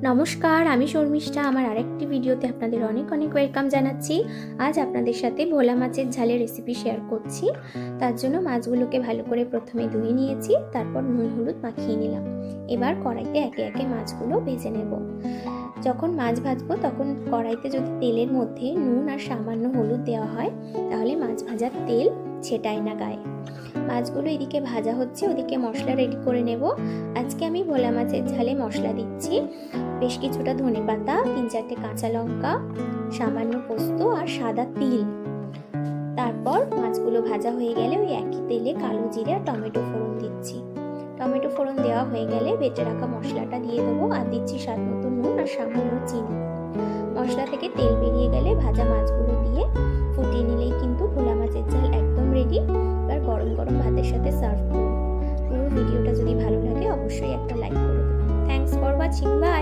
নমস্কার, আমি শর্মিষ্ঠা। আমার আরেকটি ভিডিওতে আপনাদের অনেক অনেক ওয়েলকাম জানাচ্ছি। আজ আপনাদের সাথে ভোলা মাছের ঝালের রেসিপি শেয়ার করছি। তার জন্য মাছগুলোকে ভালো করে প্রথমে ধুয়ে নিয়েছি, তারপর নুন হলুদ মাখিয়ে নিলাম। এবার কড়াইতে একে একে মাছগুলো ভেজে নেব। যখন মাছ ভাজবো তখন কড়াইতে যদি তেলের মধ্যে নুন আর সামান্য হলুদ দেওয়া হয়, তাহলে মাছ ভাজার তেল ছেটায় না গায়ে। মাছগুলো এদিকে ভাজা হচ্ছে, ওদিকে মশলা রেডি করে নেব। আজকে আমি ভোলা মাছের ঝালে মশলা দিচ্ছি বেশ কিছুটা ধনেপাতা, 3-4টে কাঁচা লঙ্কা, সামান্য পোস্ত আর সাদা তিল। তারপর মাছগুলো ভাজা হয়ে গেলে ওই একই তেলে কালো জিরে আর টমেটো ফোড়ন দিচ্ছি। টমেটো ফোড়ন দেওয়া হয়ে গেলে বেটে রাখা মশলাটা দিয়ে দেবো, আর দিচ্ছি স্বাদ মতো নুন আর সামান্য চিনি। মশলা থেকে তেল বেরিয়ে গেলে ভাজা মাছগুলো দিয়ে ফুটিয়ে নিলেই কিন্তু ভোলা মাছের ঝাল একদম রেডি। এবার গরম গরম ভাতের সাথে সার্ভ করুন। পুরো ভিডিওটা যদি ভালো লাগে অবশ্যই একটা লাইক করে দেবেন। Thanks for watching. বাই।